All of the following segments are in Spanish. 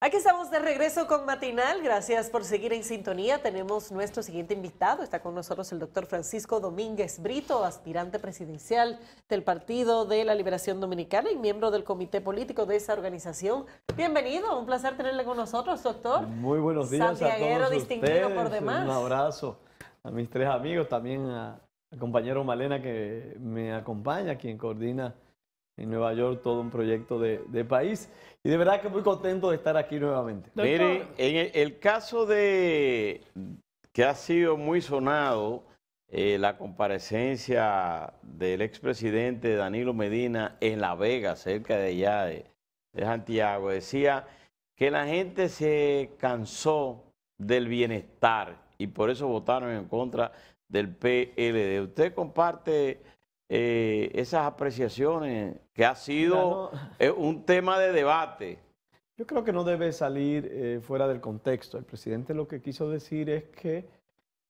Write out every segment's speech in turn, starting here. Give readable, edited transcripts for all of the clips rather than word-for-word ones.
Aquí estamos de regreso con Matinal. Gracias por seguir en sintonía. Tenemos nuestro siguiente invitado. Está con nosotros el doctor Francisco Domínguez Brito, aspirante presidencial del Partido de la Liberación Dominicana y miembro del comité político de esa organización. Bienvenido, un placer tenerle con nosotros, doctor. Muy buenos días a todos distinguido ustedes. por demás. Un abrazo a mis tres amigos, también al compañero Malena que me acompaña, quien coordina en Nueva York todo un proyecto de país. Y de verdad que muy contento de estar aquí nuevamente. Mire, en el caso de que ha sido muy sonado la comparecencia del expresidente Danilo Medina en La Vega, cerca de allá de Santiago, decía que la gente se cansó del bienestar y por eso votaron en contra del PLD. ¿Usted comparte esas apreciaciones que ha sido un tema de debate? Yo creo que no debe salir fuera del contexto. El presidente lo que quiso decir es que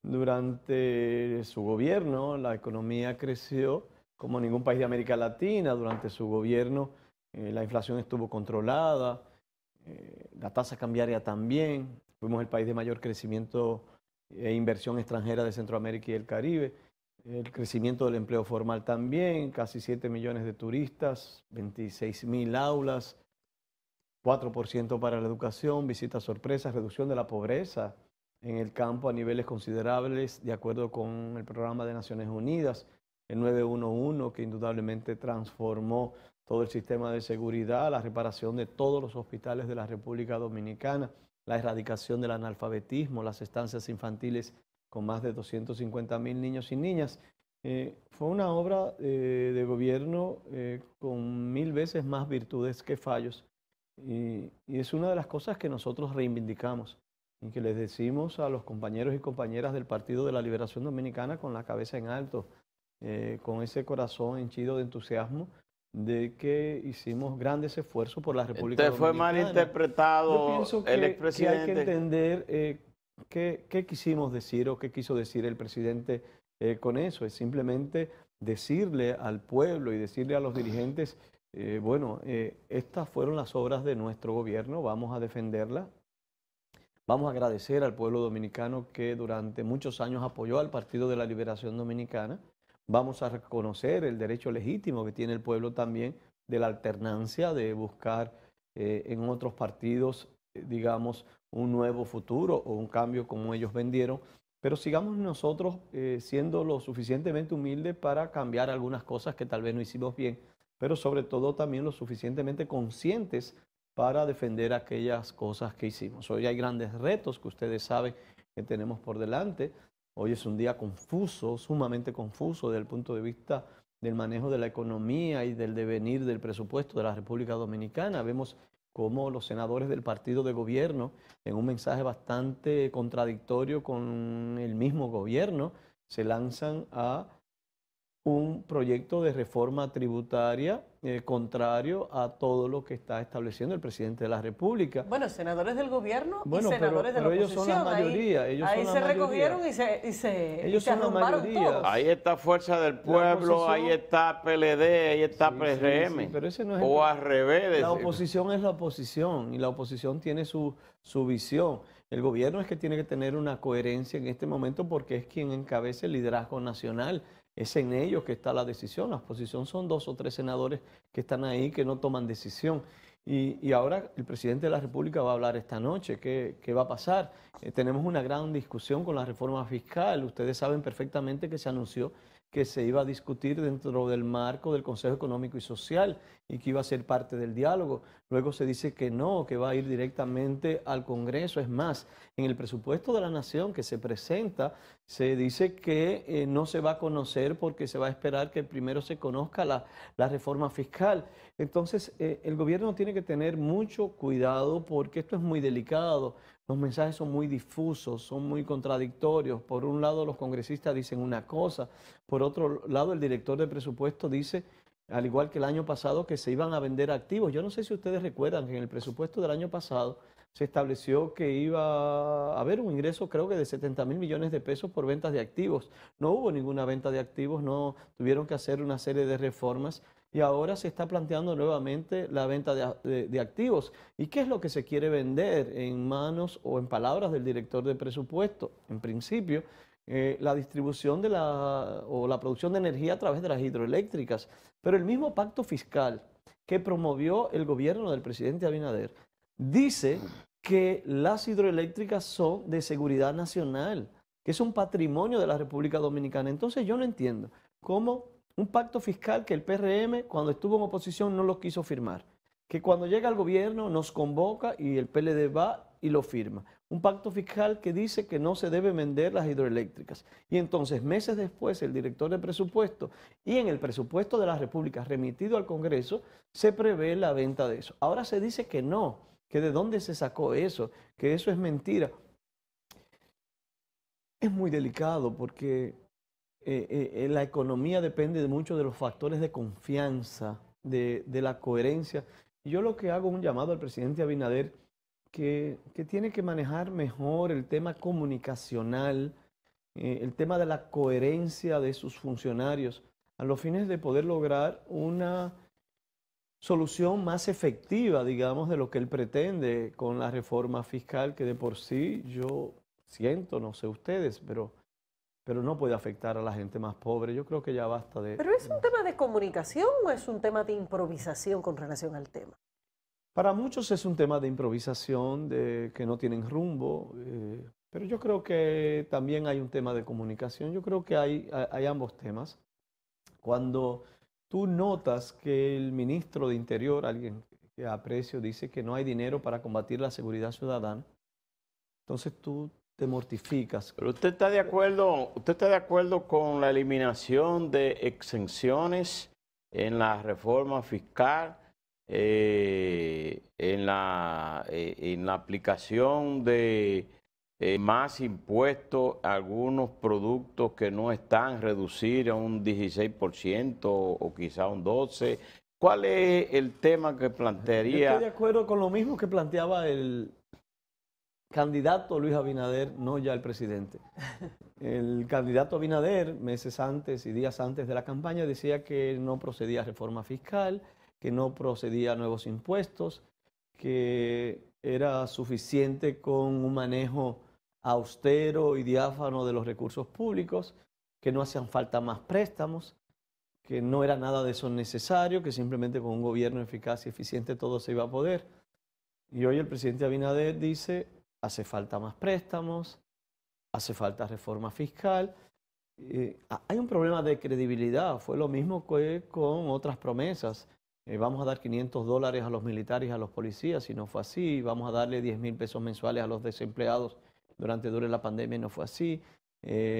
durante su gobierno la economía creció como ningún país de América Latina. Durante su gobierno la inflación estuvo controlada, la tasa cambiaria también. Fuimos el país de mayor crecimiento e inversión extranjera de Centroamérica y el Caribe. El crecimiento del empleo formal también, casi 7 millones de turistas, 26.000 aulas, 4% para la educación, visitas sorpresas, reducción de la pobreza en el campo a niveles considerables, de acuerdo con el programa de Naciones Unidas, el 911, que indudablemente transformó todo el sistema de seguridad, la reparación de todos los hospitales de la República Dominicana, la erradicación del analfabetismo, las estancias infantiles con más de 250.000 niños y niñas. Fue una obra de gobierno con 1000 veces más virtudes que fallos. Y es una de las cosas que nosotros reivindicamos y que les decimos a los compañeros y compañeras del Partido de la Liberación Dominicana con la cabeza en alto, con ese corazón henchido de entusiasmo, de que hicimos grandes esfuerzos por la República Dominicana. Fue malinterpretado Yo pienso el expresidente. que hay que entender qué quisimos decir o qué quiso decir el presidente con eso. Es simplemente decirle al pueblo y decirle a los dirigentes, estas fueron las obras de nuestro gobierno, vamos a defenderlas. Vamos a agradecer al pueblo dominicano que durante muchos años apoyó al Partido de la Liberación Dominicana. Vamos a reconocer el derecho legítimo que tiene el pueblo también de la alternancia, de buscar en otros partidos, digamos, un nuevo futuro o un cambio como ellos vendieron. Pero sigamos nosotros siendo lo suficientemente humildes para cambiar algunas cosas que tal vez no hicimos bien, pero sobre todo también lo suficientemente conscientes para defender aquellas cosas que hicimos. Hoy hay grandes retos que ustedes saben que tenemos por delante. Hoy es un día confuso, sumamente confuso desde el punto de vista del manejo de la economía y del devenir del presupuesto de la República Dominicana. Vemos cómo los senadores del partido de gobierno, en un mensaje bastante contradictorio con el mismo gobierno, se lanzan a un proyecto de reforma tributaria contrario a todo lo que está estableciendo el presidente de la República. Bueno, senadores del gobierno y senadores de la oposición. Ellos son la mayoría. Ahí se recogieron y se arrumbaron todos. Ahí está Fuerza del Pueblo, ahí está PLD, ahí está PRM. Sí, pero ese no es o al revés. La oposición es la oposición y la oposición tiene su visión. El gobierno es que tiene que tener una coherencia en este momento porque es quien encabeza el liderazgo nacional. Es en ellos que está la decisión. La oposición son 2 o 3 senadores que están ahí, que no toman decisión. Y ahora el presidente de la República va a hablar esta noche. ¿Qué va a pasar? Tenemos una gran discusión con la reforma fiscal. Ustedes saben perfectamente que se anunció que se iba a discutir dentro del marco del Consejo Económico y Social y que iba a ser parte del diálogo. Luego se dice que no, que va a ir directamente al Congreso. Es más, en el presupuesto de la Nación que se presenta, se dice que no se va a conocer porque se va a esperar que primero se conozca la reforma fiscal. Entonces, el gobierno tiene que tener mucho cuidado porque esto es muy delicado. Los mensajes son muy difusos, son muy contradictorios. Por un lado, los congresistas dicen una cosa. Por otro lado, el director de presupuesto dice, al igual que el año pasado, que se iban a vender activos. Yo no sé si ustedes recuerdan que en el presupuesto del año pasado se estableció que iba a haber un ingreso, creo que de 70.000 millones de pesos por ventas de activos. No hubo ninguna venta de activos, no tuvieron que hacer una serie de reformas y ahora se está planteando nuevamente la venta de activos. ¿Y qué es lo que se quiere vender en manos o en palabras del director de presupuesto? En principio, la distribución o la producción de energía a través de las hidroeléctricas. Pero el mismo pacto fiscal que promovió el gobierno del presidente Abinader dice que las hidroeléctricas son de seguridad nacional, que es un patrimonio de la República Dominicana. Entonces yo no entiendo cómo un pacto fiscal que el PRM cuando estuvo en oposición no lo quiso firmar, que cuando llega al gobierno nos convoca y el PLD va y lo firma. Un pacto fiscal que dice que no se deben vender las hidroeléctricas. Y entonces, meses después, el director de presupuesto y en el presupuesto de la República remitido al Congreso, se prevé la venta de eso. Ahora se dice que no, que de dónde se sacó eso, que eso es mentira. Es muy delicado porque la economía depende de mucho de los factores de confianza, de la coherencia. Y yo lo que hago es un llamado al presidente Abinader que tiene que manejar mejor el tema comunicacional, el tema de la coherencia de sus funcionarios, a los fines de poder lograr una solución más efectiva, digamos, de lo que él pretende con la reforma fiscal, que de por sí yo siento, no sé ustedes, pero no puede afectar a la gente más pobre. Yo creo que ya basta de... ¿Pero es un tema de comunicación o es un tema de improvisación con relación al tema? Para muchos es un tema de improvisación, de que no tienen rumbo, pero yo creo que también hay un tema de comunicación. Yo creo que hay ambos temas. Cuando tú notas que el ministro de Interior, alguien que aprecio, dice que no hay dinero para combatir la seguridad ciudadana, entonces tú te mortificas. Pero usted está de acuerdo con la eliminación de exenciones en la reforma fiscal, en la aplicación de más impuestos a algunos productos que no están, reducir a un 16% o quizá un 12%. ¿Cuál es el tema que plantearía? Yo estoy de acuerdo con lo mismo que planteaba el candidato Luis Abinader, no ya el presidente. El candidato Abinader, meses antes y días antes de la campaña, decía que no procedía a reforma fiscal, que no procedía a nuevos impuestos, que era suficiente con un manejo austero y diáfano de los recursos públicos, que no hacían falta más préstamos, que no era nada de eso necesario, que simplemente con un gobierno eficaz y eficiente todo se iba a poder. Y hoy el presidente Abinader dice, hace falta más préstamos, hace falta reforma fiscal. Hay un problema de credibilidad, fue lo mismo que con otras promesas. Vamos a dar $500 a los militares y a los policías, y no fue así. Vamos a darle 10,000 pesos mensuales a los desempleados dure la pandemia, y no fue así.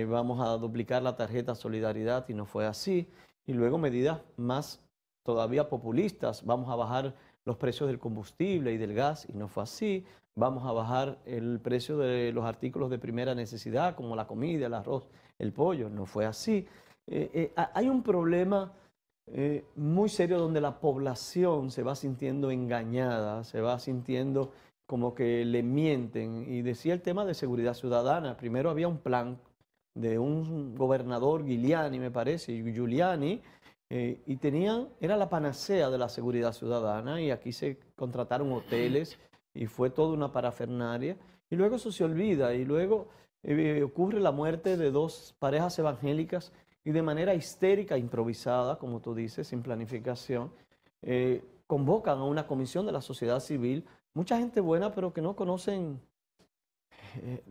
Vamos a duplicar la tarjeta Solidaridad, y no fue así. Y luego medidas más todavía populistas. Vamos a bajar los precios del combustible y del gas, y no fue así. Vamos a bajar el precio de los artículos de primera necesidad, como la comida, el arroz, el pollo, no fue así. Hay un problema muy serio donde la población se va sintiendo engañada, se va sintiendo como que le mienten. Y decía el tema de seguridad ciudadana. Primero había un plan de un gobernador, Giuliani me parece, y era la panacea de la seguridad ciudadana, y aquí se contrataron hoteles y fue toda una parafernalia, y luego eso se olvida, y luego ocurre la muerte de 2 parejas evangélicas, y de manera histérica, improvisada, como tú dices, sin planificación, convocan a una comisión de la sociedad civil, mucha gente buena, pero que no conocen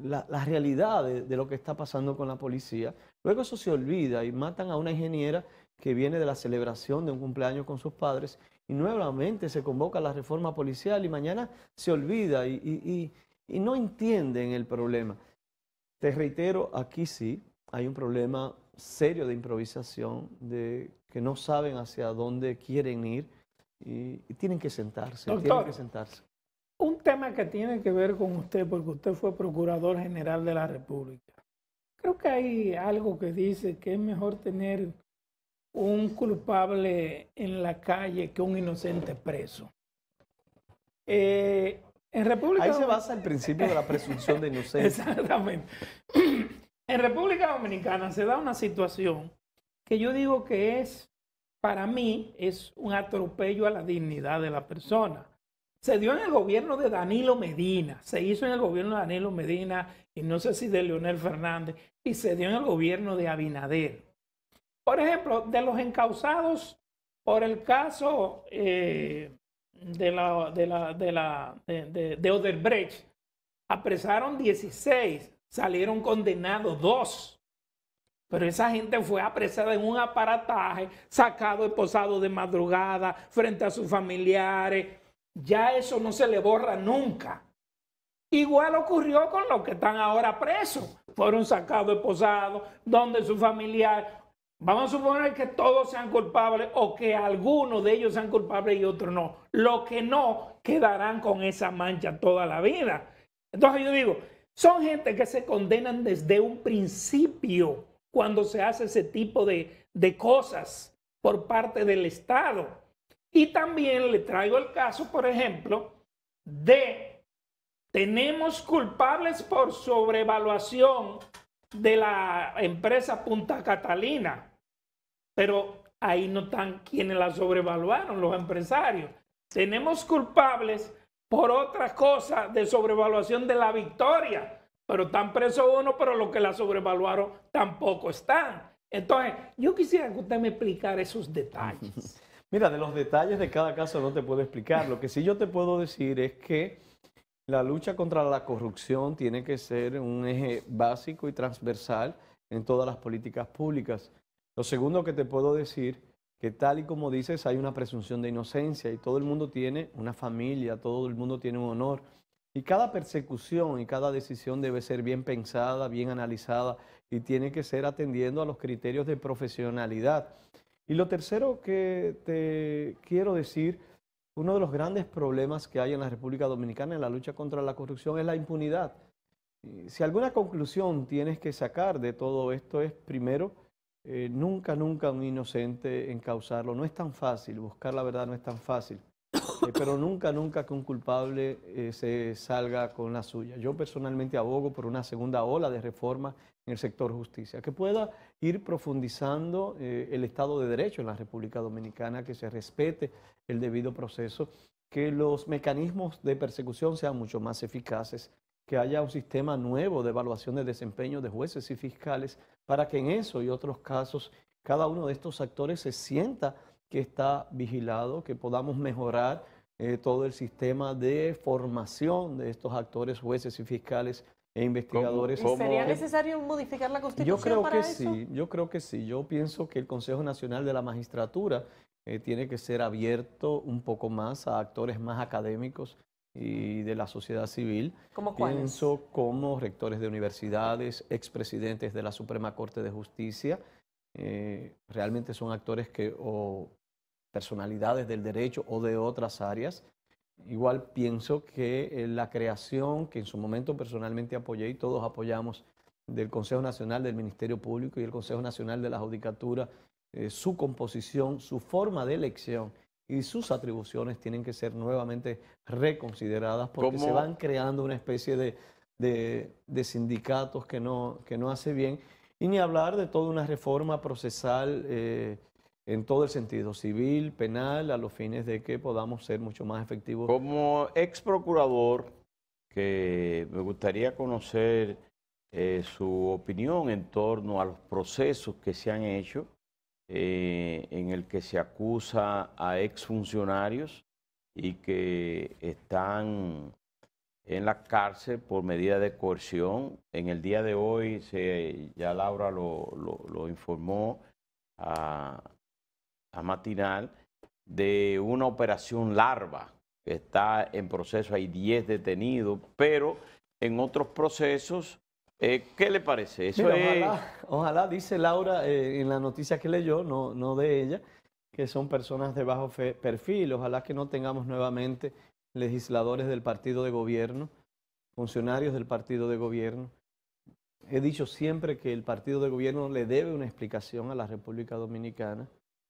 la realidad de lo que está pasando con la policía. Luego eso se olvida y matan a una ingeniera que viene de la celebración de un cumpleaños con sus padres, y nuevamente se convoca la reforma policial, y mañana se olvida y no entienden el problema. Te reitero, aquí sí hay un problema serio de improvisación, de que no saben hacia dónde quieren ir, y tienen que sentarse. Doctor, tienen que sentarse. Un tema que tiene que ver con usted, porque usted fue Procurador General de la República. Creo que hay algo que dice que es mejor tener un culpable en la calle que un inocente preso. En República Ahí se basa el principio de la presunción de inocencia. Exactamente. En República Dominicana se da una situación que yo digo que es para mí es un atropello a la dignidad de la persona. Se dio en el gobierno de Danilo Medina, se hizo en el gobierno de Danilo Medina y no sé si de Leonel Fernández, y se dio en el gobierno de Abinader. Por ejemplo, de los encausados por el caso de Odebrecht, apresaron 16, salieron condenados 2. Pero esa gente fue apresada en un aparataje, sacado, esposado de madrugada, frente a sus familiares. Ya eso no se le borra nunca. Igual ocurrió con los que están ahora presos. Fueron sacados, esposados, donde su familiar. Vamos a suponer que todos sean culpables o que algunos de ellos sean culpables y otros no. Los que no quedarán con esa mancha toda la vida. Entonces yo digo, son gente que se condenan desde un principio cuando se hace ese tipo de cosas por parte del Estado. Y también le traigo el caso, por ejemplo, tenemos culpables por sobrevaluación de la empresa Punta Catalina, pero ahí no están quienes la sobrevaluaron, los empresarios. Tenemos culpables por otras cosas de sobrevaluación de la Victoria, pero están presos uno, pero los que la sobrevaluaron tampoco están. Entonces, yo quisiera que usted me explicara esos detalles. Mira, de los detalles de cada caso no te puedo explicar. Lo que sí yo te puedo decir es que la lucha contra la corrupción tiene que ser un eje básico y transversal en todas las políticas públicas. Lo segundo que te puedo decir, que tal y como dices, hay una presunción de inocencia y todo el mundo tiene una familia, todo el mundo tiene un honor. Y cada persecución y cada decisión debe ser bien pensada, bien analizada y tiene que ser atendiendo a los criterios de profesionalidad. Y lo tercero que te quiero decir, uno de los grandes problemas que hay en la República Dominicana en la lucha contra la corrupción es la impunidad. Y si alguna conclusión tienes que sacar de todo esto es, primero, nunca un inocente encausarlo. No es tan fácil, buscar la verdad no es tan fácil. Pero nunca que un culpable se salga con la suya. Yo personalmente abogo por una segunda ola de reforma en el sector justicia, que pueda ir profundizando el Estado de Derecho en la República Dominicana, que se respete el debido proceso, que los mecanismos de persecución sean mucho más eficaces, que haya un sistema nuevo de evaluación de desempeño de jueces y fiscales, para que en eso y otros casos cada uno de estos actores se sienta que está vigilado, que podamos mejorar todo el sistema de formación de estos actores, jueces y fiscales e investigadores. ¿Y sería necesario modificar la Constitución para eso? Yo creo que sí. Yo pienso que el Consejo Nacional de la Magistratura tiene que ser abierto un poco más a actores más académicos y de la sociedad civil. ¿Cómo cuáles? Pienso como rectores de universidades, expresidentes de la Suprema Corte de Justicia. Realmente son actores o personalidades del derecho o de otras áreas. Igual pienso que la creación, que en su momento personalmente apoyé y todos apoyamos, del Consejo Nacional del Ministerio Público y el Consejo Nacional de la Judicatura, su composición, su forma de elección y sus atribuciones tienen que ser nuevamente reconsideradas porque se van creando una especie de sindicatos que no hace bien. Y ni hablar de toda una reforma procesal en todo el sentido, civil, penal, a los fines de que podamos ser mucho más efectivos. Como ex procurador, que me gustaría conocer su opinión en torno a los procesos que se han hecho, en el que se acusa a exfuncionarios y que están en la cárcel por medida de coerción. En el día de hoy, ya Laura lo informó a Matinal, de una operación Larva que está en proceso. Hay 10 detenidos, pero en otros procesos, ¿qué le parece? Eso ojalá, dice Laura en la noticia que leyó, no de ella, que son personas de bajo perfil. Ojalá que no tengamos nuevamente legisladores del partido de gobierno, funcionarios del partido de gobierno. He dicho siempre que el partido de gobierno le debe una explicación a la República Dominicana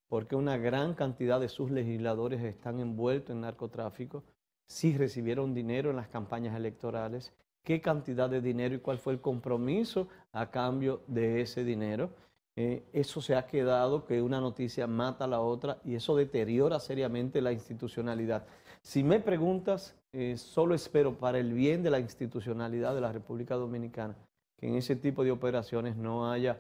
porque una gran cantidad de sus legisladores están envueltos en narcotráfico, si recibieron dinero en las campañas electorales, qué cantidad de dinero y cuál fue el compromiso a cambio de ese dinero. Eso se ha quedado, que una noticia mata a la otra y eso deteriora seriamente la institucionalidad. Si me preguntas, solo espero para el bien de la institucionalidad de la República Dominicana que en ese tipo de operaciones no haya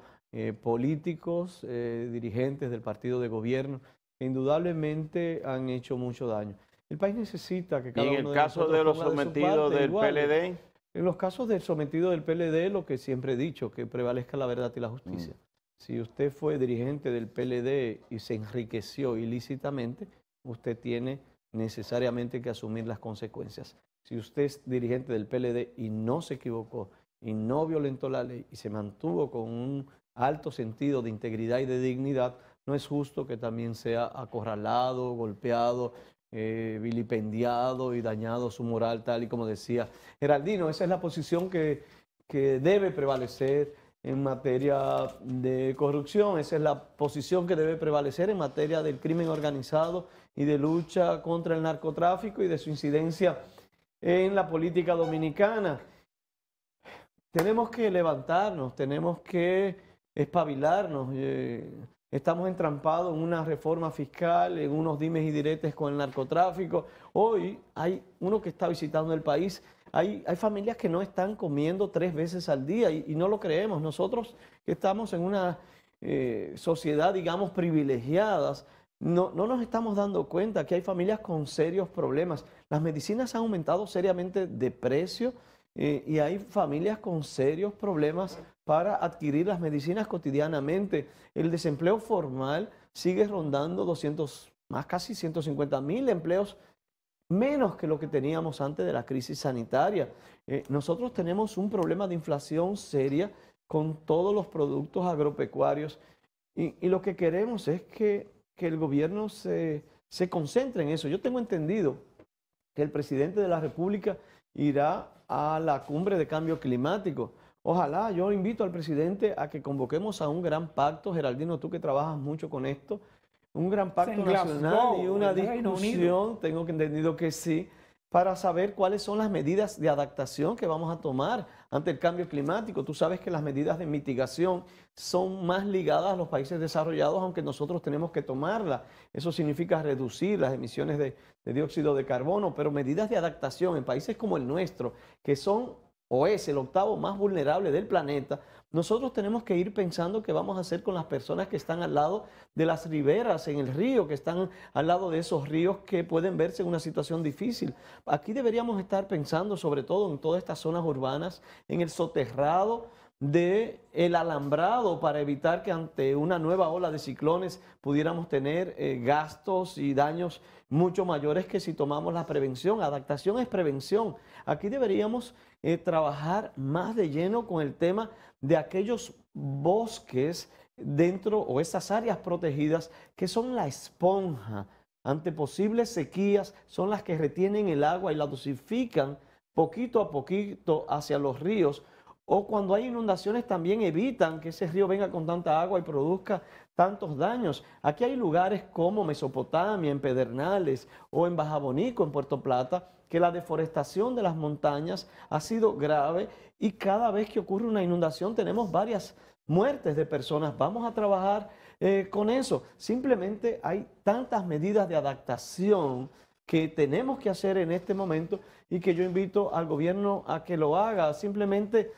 políticos, dirigentes del partido de gobierno, que indudablemente han hecho mucho daño. El país necesita que cada uno de nosotros. ¿Y en el caso de los sometidos del PLD? En los casos del sometido del PLD, lo que siempre he dicho, que prevalezca la verdad y la justicia. Si usted fue dirigente del PLD y se enriqueció ilícitamente, usted tiene necesariamente que asumir las consecuencias. Si usted es dirigente del PLD y no se equivocó y no violentó la ley y se mantuvo con un alto sentido de integridad y de dignidad, no es justo que también sea acorralado, golpeado, vilipendiado y dañado su moral, tal y como decía Geraldino. Esa es la posición que debe prevalecer en materia de corrupción, esa es la posición que debe prevalecer en materia del crimen organizado y de lucha contra el narcotráfico y de su incidencia en la política dominicana. Tenemos que levantarnos, tenemos que espabilarnos. Estamos entrampados en una reforma fiscal, en unos dimes y diretes con el narcotráfico. Hoy hay uno que está visitando el país. Hay familias que no están comiendo 3 veces al día y no lo creemos. Nosotros que estamos en una sociedad, digamos, privilegiadas, no nos estamos dando cuenta que hay familias con serios problemas. Las medicinas han aumentado seriamente de precio y hay familias con serios problemas para adquirir las medicinas cotidianamente. El desempleo formal sigue rondando casi 150.000 empleos menos que lo que teníamos antes de la crisis sanitaria. Nosotros tenemos un problema de inflación seria con todos los productos agropecuarios y lo que queremos es que el gobierno se concentre en eso. Yo tengo entendido que el presidente de la República irá a la cumbre de cambio climático. Ojalá, yo invito al presidente a que convoquemos a un gran pacto, Geraldino, tú que trabajas mucho con esto, un gran pacto nacional y una discusión, tengo entendido que sí, para saber cuáles son las medidas de adaptación que vamos a tomar ante el cambio climático. Tú sabes que las medidas de mitigación son más ligadas a los países desarrollados, aunque nosotros tenemos que tomarlas. Eso significa reducir las emisiones de dióxido de carbono, pero medidas de adaptación en países como el nuestro, que son o es el 8º más vulnerable del planeta, nosotros tenemos que ir pensando qué vamos a hacer con las personas que están al lado de las riberas en el río, que están al lado de esos ríos que pueden verse en una situación difícil. Aquí deberíamos estar pensando, sobre todo en todas estas zonas urbanas, en el soterrado del alambrado para evitar que ante una nueva ola de ciclones pudiéramos tener gastos y daños mucho mayores que si tomamos la prevención. Adaptación es prevención. Aquí deberíamos trabajar más de lleno con el tema de aquellos bosques dentro o esas áreas protegidas que son la esponja ante posibles sequías, son las que retienen el agua y la dosifican poquito a poquito hacia los ríos, o cuando hay inundaciones también evitan que ese río venga con tanta agua y produzca tantos daños. Aquí hay lugares como Mesopotamia, en Pedernales o en Baja Bonico, en Puerto Plata, que la deforestación de las montañas ha sido grave y cada vez que ocurre una inundación tenemos varias muertes de personas. Vamos a trabajar con eso. Simplemente hay tantas medidas de adaptación que tenemos que hacer en este momento y que yo invito al gobierno a que lo haga. Simplemente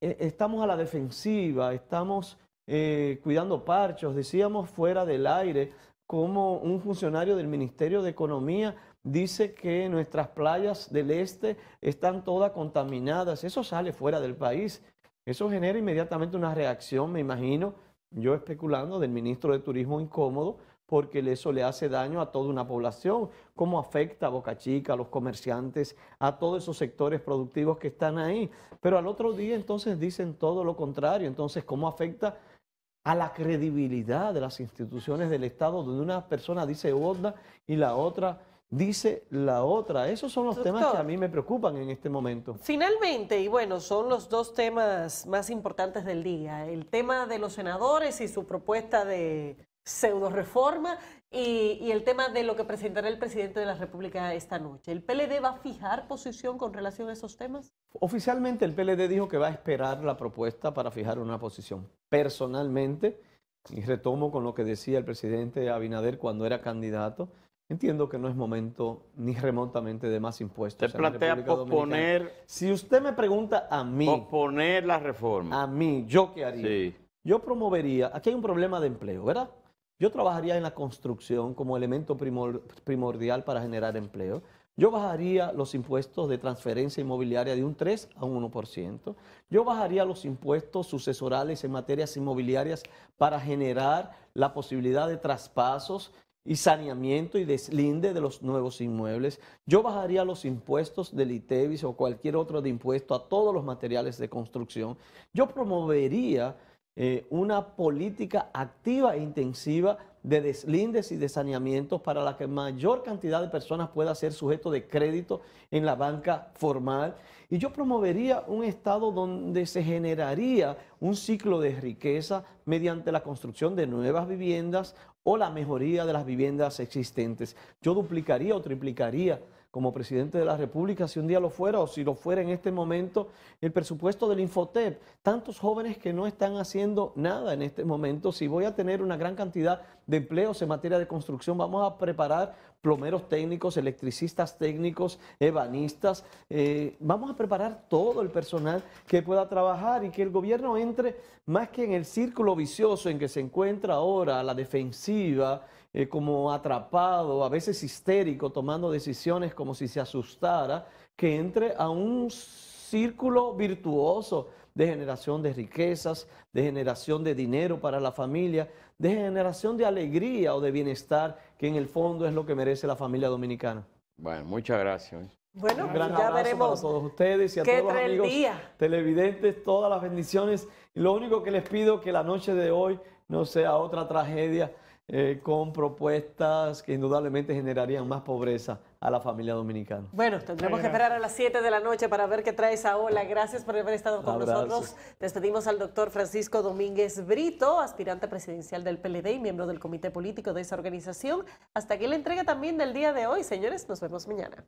estamos a la defensiva, estamos cuidando parchos. Decíamos fuera del aire como un funcionario del Ministerio de Economía dice que nuestras playas del este están todas contaminadas. Eso sale fuera del país. Eso genera inmediatamente una reacción, me imagino, yo especulando, del ministro de Turismo incómodo, porque eso le hace daño a toda una población. ¿Cómo afecta a Boca Chica, a los comerciantes, a todos esos sectores productivos que están ahí? Pero al otro día entonces dicen todo lo contrario. Entonces, ¿cómo afecta a la credibilidad de las instituciones del Estado, donde una persona dice una y la otra dice la otra? Esos son los temas que a mí me preocupan en este momento. Finalmente, y bueno, son los 2 temas más importantes del día, el tema de los senadores y su propuesta de pseudo reforma y el tema de lo que presentará el presidente de la República esta noche. ¿El PLD va a fijar posición con relación a esos temas? Oficialmente el PLD dijo que va a esperar la propuesta para fijar una posición. Personalmente, y retomo con lo que decía el presidente Abinader cuando era candidato, entiendo que no es momento ni remotamente de más impuestos. ¿Te plantea posponer? Si usted me pregunta a mí. Posponer la reforma. A mí, ¿yo qué haría? Sí. Yo promovería, aquí hay un problema de empleo, ¿verdad? Yo trabajaría en la construcción como elemento primordial para generar empleo. Yo bajaría los impuestos de transferencia inmobiliaria de un 3 a un 1%. Yo bajaría los impuestos sucesorales en materias inmobiliarias para generar la posibilidad de traspasos y saneamiento y deslinde de los nuevos inmuebles. Yo bajaría los impuestos del ITEVIS o cualquier otro de impuesto a todos los materiales de construcción. Yo promovería una política activa e intensiva de deslindes y de saneamientos para la que mayor cantidad de personas pueda ser sujeto de crédito en la banca formal. Y yo promovería un estado donde se generaría un ciclo de riqueza mediante la construcción de nuevas viviendas o la mejoría de las viviendas existentes. Yo duplicaría o triplicaría como presidente de la República, si un día lo fuera o si lo fuera en este momento, el presupuesto del Infotep. Tantos jóvenes que no están haciendo nada en este momento. Si voy a tener una gran cantidad de empleos en materia de construcción, vamos a preparar plomeros técnicos, electricistas técnicos, ebanistas. Vamos a preparar todo el personal que pueda trabajar y que el gobierno entre más que en el círculo vicioso en que se encuentra ahora, a la defensiva, como atrapado, a veces histérico, tomando decisiones como si se asustara, que entre a un círculo virtuoso de generación de riquezas, de generación de dinero para la familia, de generación de alegría o de bienestar, que en el fondo es lo que merece la familia dominicana. Bueno, muchas gracias. Bueno, Un gran ya abrazo veremos para todos ustedes y a todos los amigos televidentes, todas las bendiciones. Y lo único que les pido es que la noche de hoy no sea otra tragedia, con propuestas que indudablemente generarían más pobreza a la familia dominicana. Bueno, tendremos que esperar a las 7 de la noche para ver qué trae esa ola. Gracias por haber estado con nosotros. Despedimos al doctor Francisco Domínguez Brito, aspirante presidencial del PLD y miembro del comité político de esa organización. Hasta aquí la entrega también del día de hoy. Señores, nos vemos mañana.